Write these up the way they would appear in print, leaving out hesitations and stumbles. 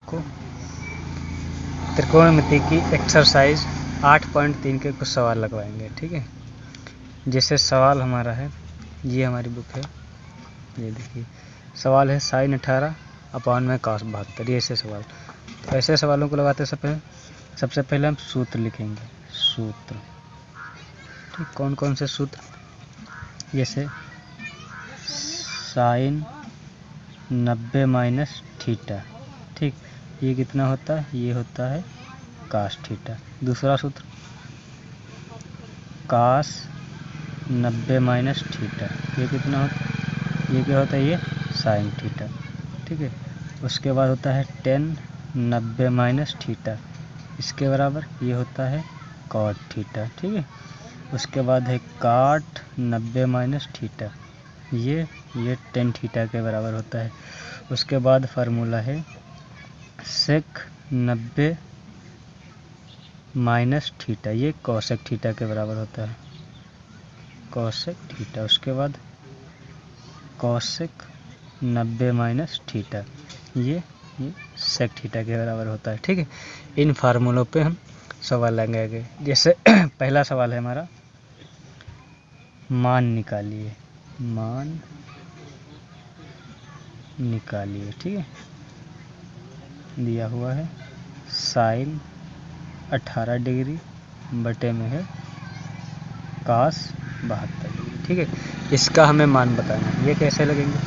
को त्रिकोणमिति की एक्सरसाइज 8.3 के कुछ सवाल लगवाएंगे। ठीक है, जैसे सवाल हमारा है, ये हमारी बुक है, ये देखिए सवाल है sin 18 अपान में cos 72। ये ऐसे सवाल, तो ऐसे सवालों को लगाते सबसे पहले हम सूत्र लिखेंगे। सूत्र, ठीक, कौन कौन से सूत्र, जैसे sin 90 माइनस थीटा, ठीक, ये कितना होता है, ये होता है cos थीटा। दूसरा सूत्र cos 90 माइनस थीटा, ये कितना होता है, ये क्या होता है, ये sin थीटा। ठीक है, उसके बाद होता है tan 90 माइनस थीटा, इसके बराबर ये होता है cot थीटा। ठीक है, उसके बाद है cot 90 माइनस थीटा, ये tan थीटा के बराबर होता है। उसके बाद फार्मूला है sec 90 माइनस थीटा, ये cosec थीटा के बराबर होता है, cosec थीटा। उसके बाद cosec 90 माइनस थीटा, ये sec थीटा के बराबर होता है। ठीक है, इन फार्मूलों पे हम सवाल लगाएंगे। जैसे पहला सवाल है हमारा, मान निकालिए, मान निकालिए। ठीक है, दिया हुआ है sin 18 डिग्री बटे में है cos 72 डिग्री। ठीक है, इसका हमें मान बताना है। ये कैसे लगेंगे,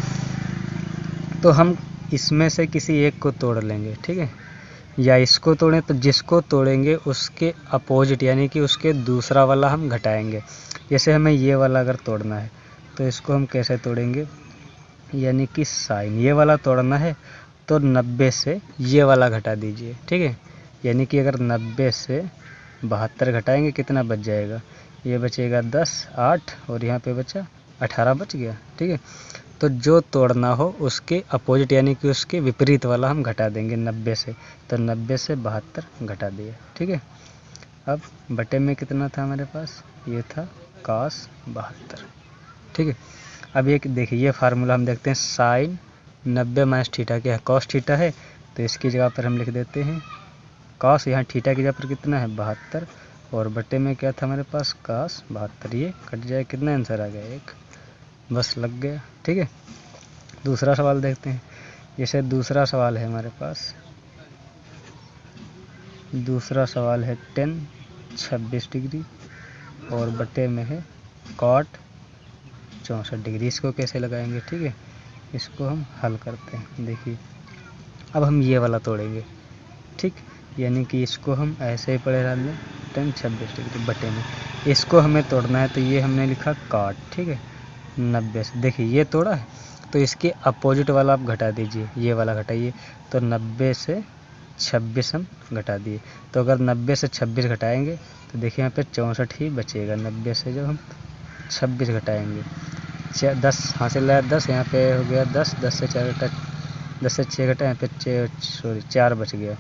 तो हम इसमें से किसी एक को तोड़ लेंगे। ठीक है, या इसको तोड़ें तो जिसको तोड़ेंगे उसके अपोजिट यानी कि उसके दूसरा वाला हम घटाएंगे। जैसे हमें ये वाला अगर तोड़ना है तो इसको हम कैसे तोड़ेंगे, यानी कि साइन ये वाला तोड़ना है तो 90 से ये वाला घटा दीजिए। ठीक है, यानी कि अगर 90 से 72 घटाएंगे कितना बच जाएगा, ये बचेगा 10, 8 और यहाँ पे बचा 18 बच गया। ठीक है, तो जो तोड़ना हो उसके अपोजिट यानी कि उसके विपरीत वाला हम घटा देंगे 90 से, तो 90 से 72 घटा दिए। ठीक है, अब बटे में कितना था हमारे पास, ये था cos 72। ठीक है, अब ये देखिए ये फार्मूला हम देखते हैं, साइन 90 माइनस थीटा क्या है, cos थीटा है, तो इसकी जगह पर हम लिख देते हैं cos, यहाँ थीटा की जगह पर कितना है 72, और बटे में क्या था हमारे पास cos 72, ये कट जाए, कितना आंसर आ गया, एक, बस लग गया। ठीक है, दूसरा सवाल देखते हैं। जैसे दूसरा सवाल है हमारे पास, दूसरा सवाल है tan 26 डिग्री और बटे में है cot 64 डिग्री। इसको कैसे लगाएंगे, ठीक है, इसको हम हल करते हैं। देखिए अब हम ये वाला तोड़ेंगे, ठीक, यानी कि इसको हम ऐसे ही पढ़े रह लें, tan 26 डिग्री बटे में, इसको हमें तोड़ना है तो ये हमने लिखा cot। ठीक है, 90 से, देखिए ये तोड़ा है तो इसके अपोजिट वाला आप घटा दीजिए, ये वाला घटाइए, तो 90 से 26 हम घटा दिए। तो अगर 90 से 26 घटाएंगे तो देखिए यहाँ पे 64 ही बचेगा। 90 से जब हम 26 घटाएंगे, 10 हासिल आया 10, यहाँ पे हो गया 10, 10 से 4 घटा, 10 से 6 घटा, यहाँ पे 4 बच गया।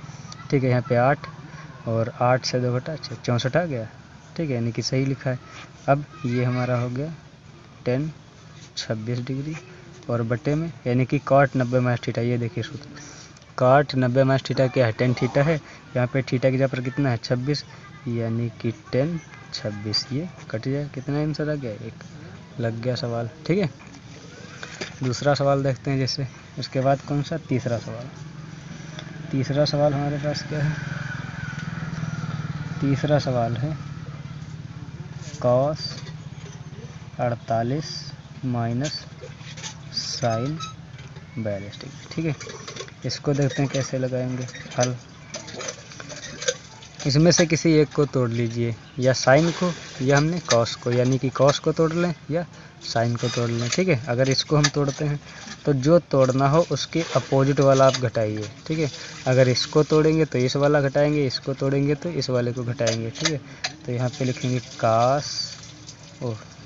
ठीक है, यहाँ पे 8 और 8 से 2 घटा 64 आ गया। ठीक है, यानी कि सही लिखा है। अब ये हमारा हो गया tan 26 डिग्री और बटे में यानी कि cot 90 माइनस थीटा, ये देखिए सूत्र, cot 90 माइनस थीटा क्या है, tan थीटा है, यहाँ पे थीटा की जगह पर कितना है 26, यानी कि tan 26, ये कट जाए, कितना आंसर आ गया, एक, लग गया सवाल। ठीक है, दूसरा सवाल देखते हैं। जैसे उसके बाद कौन सा, तीसरा सवाल। तीसरा सवाल हमारे पास क्या है, तीसरा सवाल है cos 48 माइनस साइन 42 डिग्री। ठीक है, इसको देखते हैं कैसे लगाएंगे हल। इसमें से किसी एक को तोड़ लीजिए, या साइन को या हमने cos को, यानी कि cos को तोड़ लें या साइन को तोड़ लें। ठीक है, अगर इसको हम तोड़ते हैं तो जो तोड़ना हो उसके अपोजिट वाला आप घटाइए। ठीक है, अगर इसको तोड़ेंगे तो इस वाला घटाएंगे, इसको तोड़ेंगे तो इस वाले को घटाएंगे। ठीक है, तो यहाँ पे लिखेंगे cos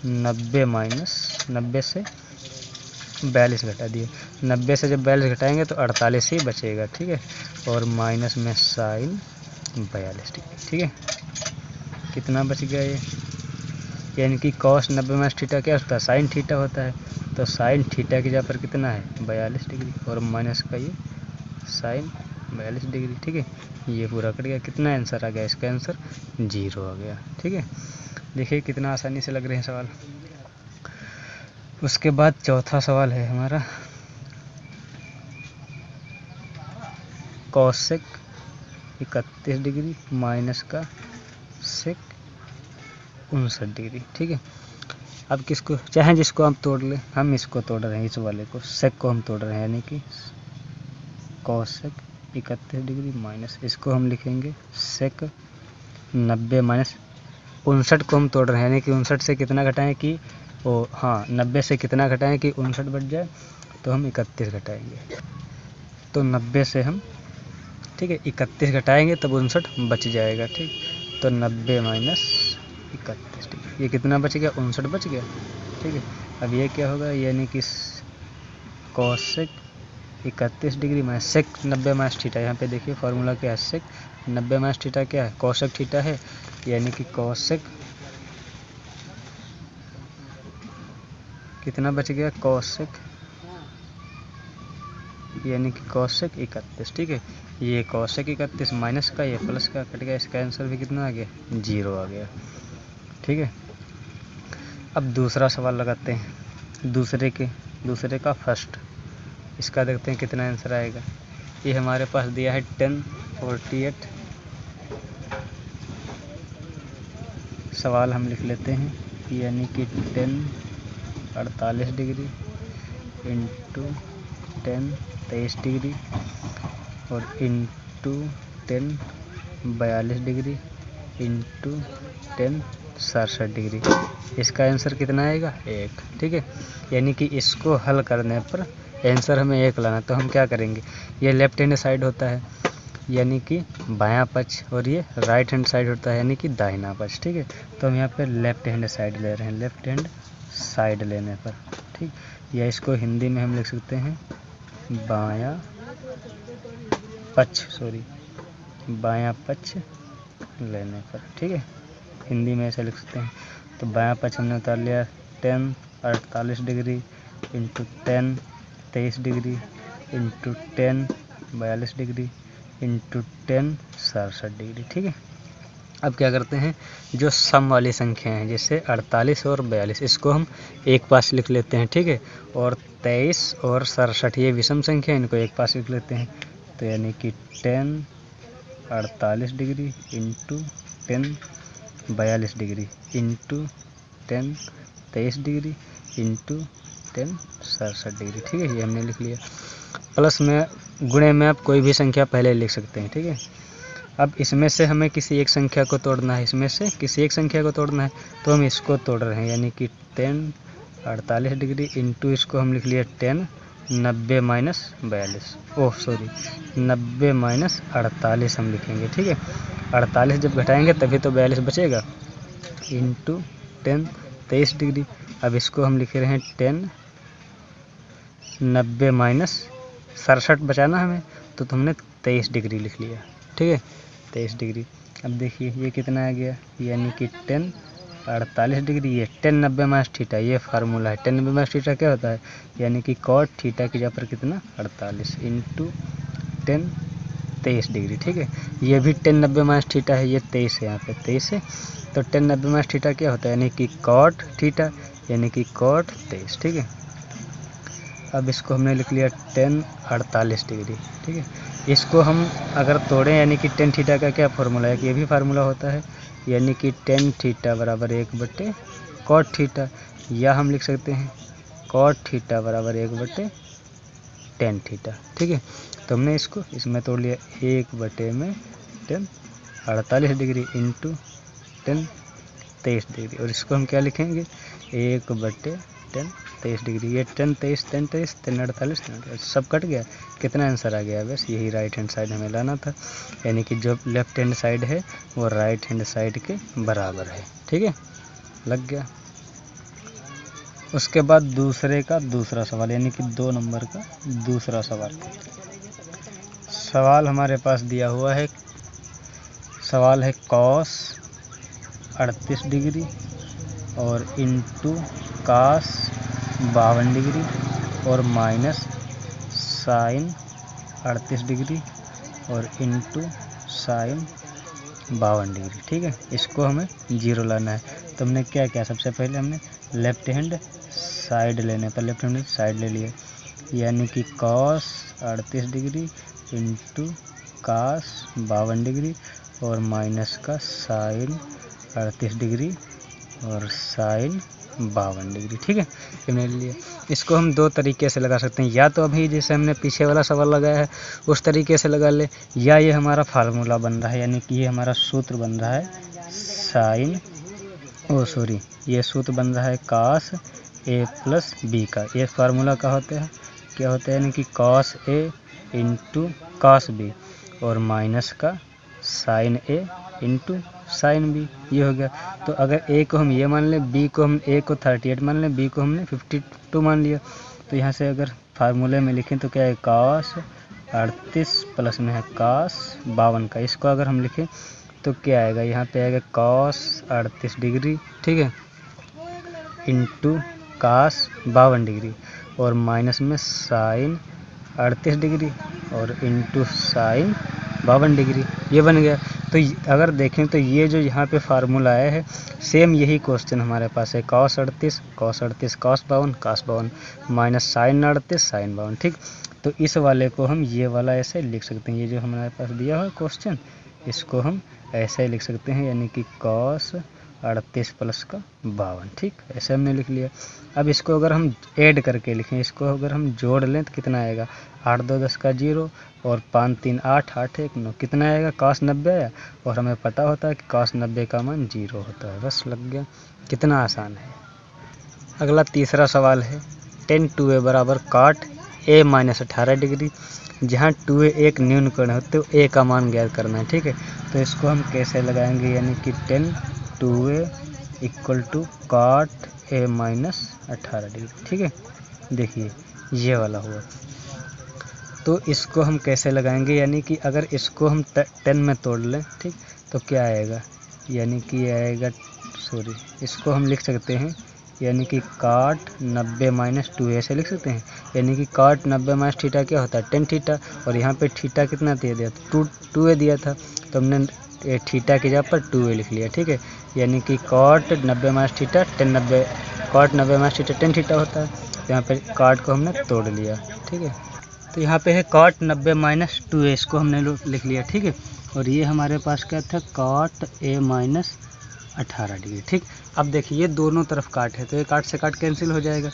90 माइनस 90 से 42 घटा दिए, 90 से जब 42 घटाएंगे तो 48 ही बचेगा। ठीक है, और माइनस में साइन 42 डिग्री। ठीक है, कितना बच गया ये, यानी कि cos 90 माइनस थीटा क्या होता है, साइन थीटा होता है, तो साइन थीटा की जगह पर कितना है 42 डिग्री और माइनस का ये साइन 42 डिग्री। ठीक है, ये पूरा कट गया। कितना आंसर आ गया? इसका आंसर 0 आ गया। ठीक है, देखिए कितना आसानी से लग रहे हैं सवाल। उसके बाद चौथा सवाल है हमारा कॉसेक 31 डिग्री माइनस का सेक 59 डिग्री। ठीक है, अब किसको चाहे जिसको हम तोड़ लें, हम इसको तोड़ रहे हैं, इस वाले को, सेक को हम तोड़ रहे हैं, यानी कि कॉसेक 31 डिग्री माइनस, इसको हम लिखेंगे सेक 90 माइनस 59 को हम तोड़ रहे हैं, यानी कि 59 से कितना घटाएं कि 90 से कितना घटाएं कि 59 बच जाए, तो हम 31 घटाएंगे। तो 90 से हम, ठीक है, 31 घटाएंगे तब 59 बच जाएगा। ठीक, तो 90 माइनस 31 डिग्री, ये कितना बच गया? 59 बच गया। ठीक है, अब ये क्या होगा? यानी कि cosec 31 degree minus sec 90 minus theta. यहाँ पे देखिए फार्मूला क्या है, सेक 90 माइनस थीटा क्या है? कॉसेक थीटा है, यानी कि कॉसेक कितना बच गया? कॉसेक यानी कि कॉसेक 31। ठीक है, ये कॉसेक 31 माइनस का, ये प्लस का कट गया, इसका आंसर भी कितना आ गया? 0 आ गया। ठीक है, अब दूसरा सवाल लगाते हैं, दूसरे का फर्स्ट, इसका देखते हैं कितना आंसर आएगा। ये हमारे पास दिया है 1048। सवाल हम लिख लेते हैं, यानी कि 1048 डिग्री इंटू 10 23 डिग्री और इंटू 10 42 डिग्री इंटू 10 67 डिग्री। इसका आंसर कितना आएगा? 1। ठीक है, यानी कि इसको हल करने पर आंसर हमें 1 लाना, तो हम क्या करेंगे? ये लेफ्ट हैंड साइड होता है, यानी कि बायां पक्ष, और ये राइट हैंड साइड होता है, यानी कि दाहिना पक्ष। ठीक है, तो हम यहाँ पे लेफ्ट हैंड साइड ले रहे हैं, लेफ्ट हैंड साइड लेने पर। ठीक, या इसको हिंदी में हम लिख सकते हैं बायां पक्ष लेने पर। ठीक है, हिंदी में ऐसे लिख सकते हैं। तो बायां पक्ष हमने उतार लिया 10 48 degree into 10 23 degree into 10 42 degree into 10 67 degree. ठीक है, अब क्या करते हैं, जो सम वाली संख्या हैं जैसे 48 और 42, इसको हम एक पास लिख लेते हैं। ठीक है, और 23 और 67 ये विषम संख्या, इनको एक पास लिख लेते हैं। तो यानी कि 10 48 degree into 10 42 degree into 10 23 degree into 10 67 degree. ठीक है, ये हमने लिख लिया। प्लस में गुणे में आप कोई भी संख्या पहले लिख सकते हैं। ठीक है, अब इसमें से हमें किसी एक संख्या को तोड़ना है, इसमें से किसी एक संख्या को तोड़ना है, तो हम इसको तोड़ रहे हैं, यानी कि 10 48 डिग्री इंटू इसको हम लिख लिया 10 90 माइनस 42, 90 माइनस 48 हम लिखेंगे। ठीक है, 48 जब घटाएंगे तभी तो 42 बचेगा, इंटू 10 23 डिग्री। अब इसको हम लिख रहे हैं 10 90 माइनस 67 बचाना हमें, तो हमने 23 डिग्री लिख लिया। ठीक है, 23 डिग्री। अब देखिए ये कितना आ गया, यानी कि 10 48 डिग्री, ये 10 90 माइनस थीटा, ये फार्मूला है। 10 90 माइनस थीटा क्या होता है, यानी कि कॉट थीटा की जगह पर कितना 48 इंटू 10 23 डिग्री। ठीक है, ये भी 10 90 माइनस थीटा है, ये 23 है, यहाँ पे 23 है, तो 10 90 माइनस थीटा क्या होता है, यानी कि कॉट थीटा, यानी कि कॉट 23। ठीक है, अब इसको हमने लिख लिया 10 48 डिग्री। ठीक है, इसको हम अगर तोड़ें, यानी कि 10 थीटा का क्या फार्मूला है, कि ये भी फार्मूला होता है, यानी कि 10 थीटा बराबर 1 कॉट थीटा, या हम लिख सकते हैं कॉट थीटा बराबर 1/10 थीटा। ठीक है, तो हमने इसको इसमें तोड़ लिया 1/10 48 डिग्री इंटू 10 23 डिग्री, और इसको हम क्या लिखेंगे 1/10 23 डिग्री। ये 10 23 10 23 10 48 सब कट गया, कितना आंसर आ गया, बस यही राइट हैंड साइड हमें लाना था, यानी कि जो लेफ्ट हैंड साइड है वो राइट हैंड साइड के बराबर है। ठीक है, लग गया। उसके बाद दूसरे का दूसरा सवाल, यानी कि 2 नंबर का दूसरा सवाल हमारे पास दिया हुआ है। सवाल है कॉस 38 डिग्री और इंटू कास 52 डिग्री और माइनस साइन 38 डिग्री और इंटू साइन 52 डिग्री। ठीक है, इसको हमें 0 लाना है। तो हमने क्या किया, सबसे पहले हमने लेफ्ट हैंड साइड लेने पर लेफ्ट हैंड साइड ले लिया, यानी कि cos 38 degree into cos 52 degree और माइनस का साइन 38 डिग्री और साइन 52 डिग्री। ठीक है, ये मैंने लिया। इसको हम दो तरीके से लगा सकते हैं, या तो अभी जैसे हमने पीछे वाला सवाल लगाया है उस तरीके से लगा ले, या ये हमारा फार्मूला बन रहा है, यानी कि ये हमारा सूत्र बन रहा है साइन ये सूत्र बन रहा है कास ए प्लस बी का। ये फार्मूला का होता है, क्या होता है, यानी कि cos A into cos B और माइनस का साइन ए इंटू साइन बी, ये हो गया। तो अगर ए को हम ये मान लें, बी को हम ए को 38 मान लें, बी को हमने 52 मान लिया, तो यहाँ से अगर फार्मूले में लिखें तो क्या है, कास 38 प्लस में है कास 52 का। इसको अगर हम लिखें तो क्या आएगा, यहाँ पे आएगा कास 38 डिग्री, ठीक है, इंटू कास 52 डिग्री और माइनस में साइन 38 डिग्री और इंटू साइन 52 डिग्री, ये बन गया। तो अगर देखें तो ये जो यहाँ पे फार्मूला आया है सेम यही क्वेश्चन हमारे पास है, cos 38 cos 52 cos 52 minus sine 38 sine 52। ठीक, तो इस वाले को हम ये वाला ऐसे लिख सकते हैं, ये जो हमारे पास दिया हुआ क्वेश्चन इसको हम ऐसे लिख सकते हैं, यानी कि cos 38 प्लस का 52। ठीक, ऐसे हमने लिख लिया। अब इसको अगर हम ऐड करके लिखें, इसको अगर हम जोड़ लें तो कितना आएगा, 8 2 10 का 0 और 5 3 8 8 1 9, कितना आएगा, cos 90 आया। और हमें पता होता है कि cos 90 का मान 0 होता है, बस लग गया। कितना आसान है। अगला तीसरा सवाल है, tan 2a बराबर cot a माइनस 18 डिग्री, जहाँ 2a एक न्यून कोण है तो a का मान ज्ञात करना है। ठीक है, तो इसको हम कैसे लगाएंगे, यानी कि tan 2a equal to cot a minus 18 degree. ठीक है, देखिए ये वाला हुआ। तो इसको हम कैसे लगाएंगे, यानी कि अगर इसको हम 10 में तोड़ लें, ठीक, तो क्या आएगा, यानी कि आएगा इसको हम लिख सकते हैं, यानी कि cot 90 माइनस 2 ऐसे लिख सकते हैं, यानी कि cot 90 माइनस थीटा क्या होता है, tan थीटा, और यहाँ पे थीटा कितना दे दिया था, 2a दिया था, तो हमने थीटा की जगह पर 2a लिख लिया। ठीक है, यानी कि cot 90 minus theta tan 90 cot 90 minus theta tan theta होता है, यहाँ पे cot को हमने तोड़ लिया। ठीक है, तो यहाँ पे है cot 90 माइनस 2a, इसको हमने लिख लिया। ठीक है, और ये हमारे पास क्या था, cot a माइनस 18 डिग्री। ठीक, अब देखिए ये दोनों तरफ काट है तो ये काट से काट कैंसिल हो जाएगा,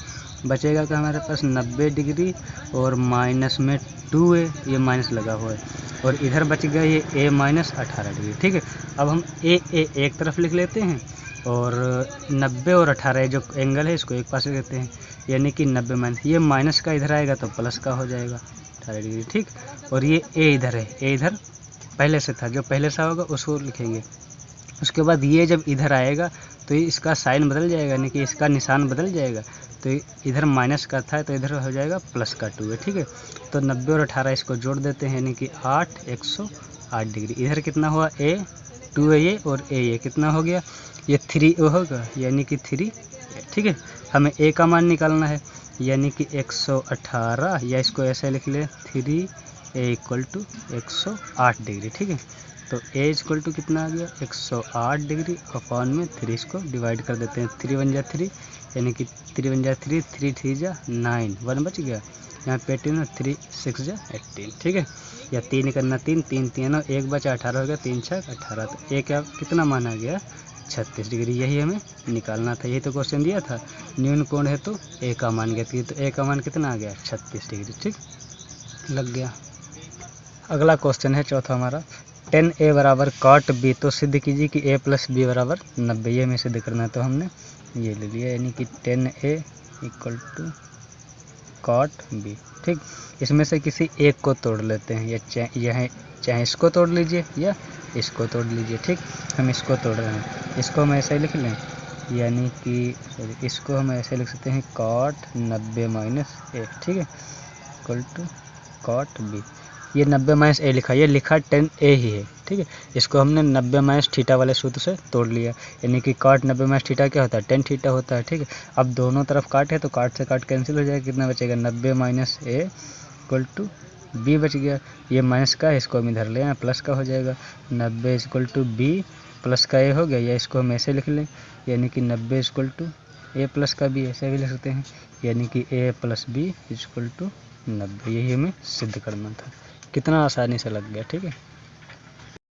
बचेगा कि हमारे पास 90 डिग्री और माइनस में 2a, ये माइनस लगा हुआ है, और इधर बच गया ये a माइनस 18 डिग्री। ठीक है, अब हम a एक तरफ लिख लेते हैं और 90 और 18 जो एंगल है इसको एक पास लिख लेते हैं, यानी कि 90 माइनस, ये माइनस का इधर आएगा तो प्लस का हो जाएगा 18 डिग्री। ठीक, और ये a इधर है, a इधर पहले से था, जो पहले से होगा उसको लिखेंगे। उसके बाद ये जब इधर आएगा तो इसका साइन बदल जाएगा, यानी कि इसका निशान बदल जाएगा, तो इधर माइनस का था तो इधर हो जाएगा प्लस का 2 है। ठीक है, तो 90 और 18 इसको जोड़ देते हैं, यानी कि 8 108 डिग्री। इधर कितना हुआ, a 2 है ये, और a ये कितना हो गया, ये 3 होगा, यानी कि 3। ठीक है, हमें a का मान निकालना है, यानी कि 118, या इसको ऐसे लिख ले 3a इक्वल टू 108 डिग्री। ठीक है, तो a इक्वल टू कितना आ गया, 108 डिग्री अपॉन में 3, इसको डिवाइड कर देते हैं, 3 1 जा 3, यानी कि 3 1 जा 3, 3 3 जा 9, 1 बच गया, यहाँ पे 18 3 6 जा 18। ठीक है, या 3 करना 3 3 3 1 बचा 18 हो गया, 3 6 18, तो a क्या कितना मान आ गया, 36 डिग्री। यही हमें निकालना था, यही तो क्वेश्चन दिया था, न्यून कोण है तो a का मान ज्ञात कीजिए, तो a का मान कितना आ गया, 36 डिग्री। ठीक, लग गया। अगला क्वेश्चन है चौथा हमारा, tan a बराबर cot b, तो सिद्ध कीजिए कि a प्लस बी बराबर 90, ये हमें सिद्ध करना है, तो हमने ये ले लिया, यानी कि tan a equal to cot b। ठीक, इसमें से किसी एक को तोड़ लेते हैं, या चाहे इसको तोड़ लीजिए या इसको तोड़ लीजिए। ठीक, हम इसको तोड़ रहे हैं, इसको हम ऐसे लिख लें, यानी कि इसको हम ऐसे लिख सकते हैं cot 90 माइनस a। ठीक है, इक्वल टू cot b, ये 90 माइनस a लिखा, ये लिखा tan a ही है। ठीक है, इसको हमने 90 माइनस थीटा वाले सूत्र से तोड़ लिया, यानी कि cot 90 माइनस थीटा क्या होता है, tan थीटा होता है। ठीक है, अब दोनों तरफ काट है तो काट से काट कैंसिल हो जाएगा, कितना बचेगा, 90 minus a equal to b बच गया, ये माइनस का है, इसको हम इधर ले आए, प्लस का हो जाएगा। 90 इक्वल टू बी प्लस का ए हो गया, या इसको हम ऐसे लिख लें, यानी कि 90 इक्वल टू ए प्लस का बी, ऐसे भी लिख सकते हैं, यानी कि ए प्लस बी इक्वल टू 90। यही हमें सिद्ध करना था। कितना आसानी से लग गया, ठीक है।